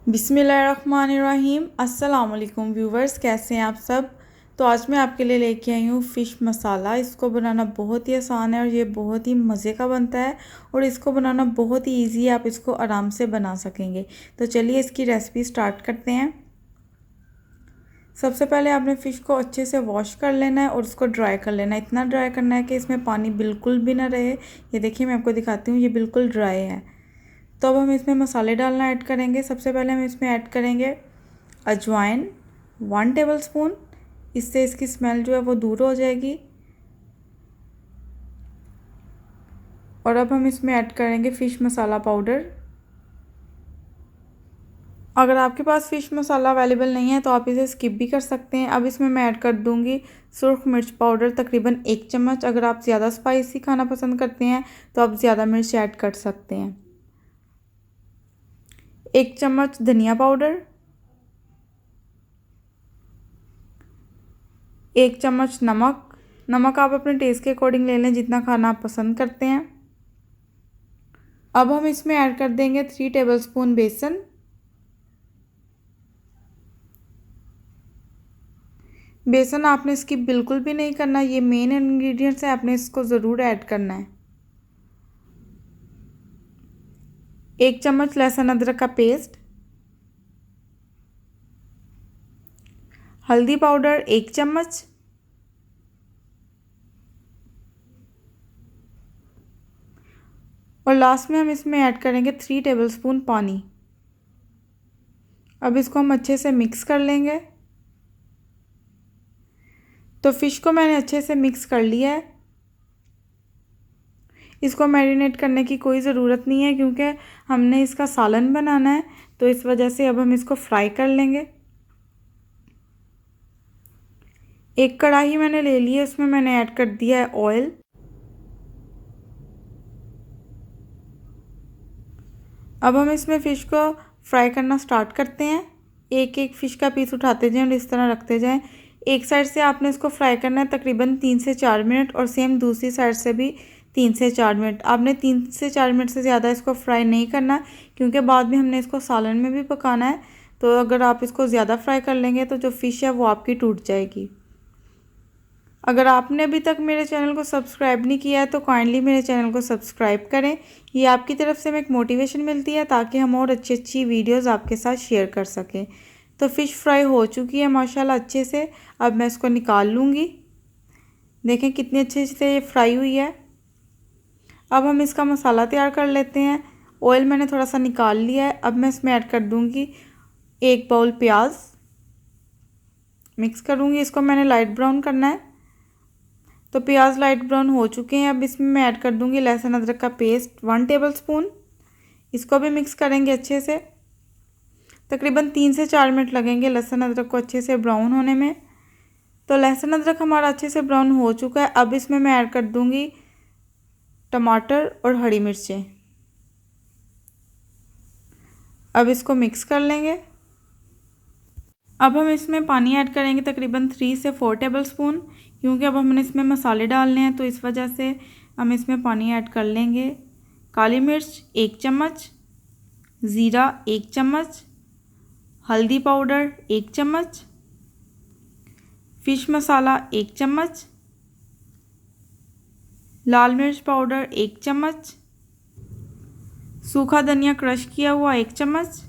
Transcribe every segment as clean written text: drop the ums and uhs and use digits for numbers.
बिस्मिल्लाहिर्रहमानिर्रहीम। अस्सलाम वालेकुम व्यूवर्स, कैसे हैं आप सब। तो आज मैं आपके लिए लेके आई हूँ फ़िश मसाला। इसको बनाना बहुत ही आसान है और ये बहुत ही मज़े का बनता है और इसको बनाना बहुत ही इजी है, आप इसको आराम से बना सकेंगे। तो चलिए इसकी रेसिपी स्टार्ट करते हैं। सबसे पहले आपने फ़िश को अच्छे से वॉश कर लेना है और उसको ड्राई कर लेना है। इतना ड्राई करना है कि इसमें पानी बिल्कुल भी ना रहे। ये देखिए, मैं आपको दिखाती हूँ, ये बिल्कुल ड्राई है। तो अब हम इसमें मसाले डालना ऐड करेंगे। सबसे पहले हम इसमें ऐड करेंगे अजवाइन 1 टेबलस्पून। इससे इसकी स्मेल जो है वो दूर हो जाएगी। और अब हम इसमें ऐड करेंगे फ़िश मसाला पाउडर। अगर आपके पास फ़िश मसाला अवेलेबल नहीं है तो आप इसे स्किप भी कर सकते हैं। अब इसमें मैं ऐड कर दूंगी सुर्ख मिर्च पाउडर तकरीबन 1 चम्मच। अगर आप ज़्यादा स्पाइसी खाना पसंद करते हैं तो आप ज़्यादा मिर्च ऐड कर सकते हैं। 1 चम्मच धनिया पाउडर, 1 चम्मच नमक आप अपने टेस्ट के अकॉर्डिंग ले लें, जितना खाना आप पसंद करते हैं। अब हम इसमें ऐड कर देंगे 3 टेबलस्पून बेसन। बेसन आपने इसकी बिल्कुल भी नहीं करना, ये मेन इंग्रेडिएंट्स है, आपने इसको ज़रूर ऐड करना है। 1 चम्मच लहसुन अदरक का पेस्ट, हल्दी पाउडर 1 चम्मच, और लास्ट में हम इसमें ऐड करेंगे 3 टेबलस्पून पानी। अब इसको हम अच्छे से मिक्स कर लेंगे। तो फ़िश को मैंने अच्छे से मिक्स कर लिया है। इसको मैरिनेट करने की कोई ज़रूरत नहीं है क्योंकि हमने इसका सालन बनाना है, तो इस वजह से अब हम इसको फ्राई कर लेंगे। एक कढ़ाई मैंने ले ली है, उसमें मैंने ऐड कर दिया है ऑयल। अब हम इसमें फ़िश को फ्राई करना स्टार्ट करते हैं। एक एक फ़िश का पीस उठाते जाएं और इस तरह रखते जाएं। एक साइड से आपने इसको फ्राई करना है तकरीबन 3 से 4 मिनट, और सेम दूसरी साइड से भी 3 से 4 मिनट। आपने 3 से 4 मिनट से ज़्यादा इसको फ्राई नहीं करना क्योंकि बाद में हमने इसको सालन में भी पकाना है। तो अगर आप इसको ज़्यादा फ्राई कर लेंगे तो जो फ़िश है वो आपकी टूट जाएगी। अगर आपने अभी तक मेरे चैनल को सब्सक्राइब नहीं किया है तो काइंडली मेरे चैनल को सब्सक्राइब करें। ये आपकी तरफ से हमें एक मोटिवेशन मिलती है ताकि हम और अच्छी अच्छी वीडियोस आपके साथ शेयर कर सकें। तो फ़िश फ्राई हो चुकी है माशाल्लाह अच्छे से। अब मैं इसको निकाल लूँगी। देखें कितनी अच्छे से ये फ्राई हुई है। अब हम इसका मसाला तैयार कर लेते हैं। ऑयल मैंने थोड़ा सा निकाल लिया है। अब मैं इसमें ऐड कर दूँगी 1 बाउल प्याज। मिक्स करूँगी, इसको मैंने लाइट ब्राउन करना है। तो प्याज लाइट ब्राउन हो चुके हैं। अब इसमें मैं ऐड कर दूंगी लहसुन अदरक का पेस्ट 1 टेबलस्पून। इसको भी मिक्स करेंगे अच्छे से। तकरीबन 3 से 4 मिनट लगेंगे लहसुन अदरक को अच्छे से ब्राउन होने में। तो लहसुन अदरक हमारा अच्छे से ब्राउन हो चुका है। अब इसमें मैं ऐड कर दूंगी टमाटर और हरी मिर्चें। अब इसको मिक्स कर लेंगे। अब हम इसमें पानी ऐड करेंगे तकरीबन 3 से 4 टेबलस्पून, क्योंकि अब हमने इसमें मसाले डालने हैं तो इस वजह से हम इसमें पानी ऐड कर लेंगे। काली मिर्च 1 चम्मच, ज़ीरा 1 चम्मच, हल्दी पाउडर 1 चम्मच, फ़िश मसाला 1 चम्मच, लाल मिर्च पाउडर 1 चम्मच, सूखा धनिया क्रश किया हुआ 1 चम्मच,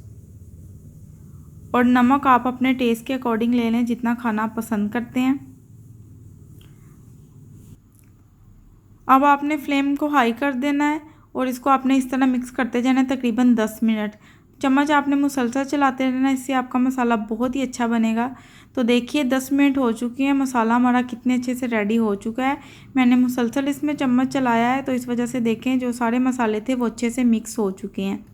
और नमक आप अपने टेस्ट के अकॉर्डिंग ले लें, जितना खाना आप पसंद करते हैं। अब आपने फ्लेम को हाई कर देना है और इसको आपने इस तरह मिक्स करते जाना है तकरीबन 10 मिनट। चम्मच आपने मुसलसल चलाते रहना, इससे आपका मसाला बहुत ही अच्छा बनेगा। तो देखिए 10 मिनट हो चुके हैं, मसाला हमारा कितने अच्छे से रेडी हो चुका है। मैंने मुसलसल इसमें चम्मच चलाया है तो इस वजह से देखें जो सारे मसाले थे वो अच्छे से मिक्स हो चुके हैं।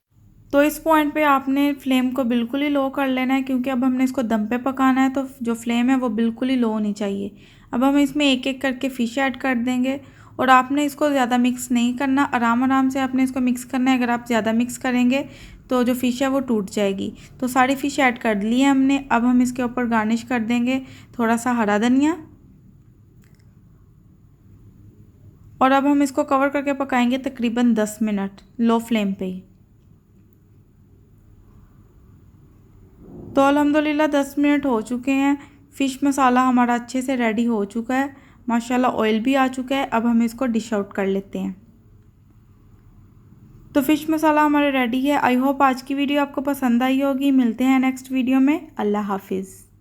तो इस पॉइंट पे आपने फ्लेम को बिल्कुल ही लो कर लेना है क्योंकि अब हमने इसको दम पे पकाना है, तो जो फ्लेम है वो बिल्कुल ही लो होनी चाहिए। अब हम इसमें एक एक करके फ़िश ऐड कर देंगे और आपने इसको ज़्यादा मिक्स नहीं करना, आराम आराम से आपने इसको मिक्स करना है। अगर आप ज़्यादा मिक्स करेंगे तो जो फ़िश है वो टूट जाएगी। तो सारी फ़िश ऐड कर ली है हमने। अब हम इसके ऊपर गार्निश कर देंगे थोड़ा सा हरा धनिया, और अब हम इसको कवर करके पकाएंगे तकरीबन 10 मिनट लो फ्लेम पे ही। तो अल्हम्दुलिल्लाह 10 मिनट हो चुके हैं। फ़िश मसाला हमारा अच्छे से रेडी हो चुका है, माशाल्लाह ऑयल भी आ चुका है। अब हम इसको डिश आउट कर लेते हैं। तो फ़िश मसाला हमारे रेडी है। आई होप आज की वीडियो आपको पसंद आई होगी। मिलते हैं नेक्स्ट वीडियो में। अल्लाह हाफिज़।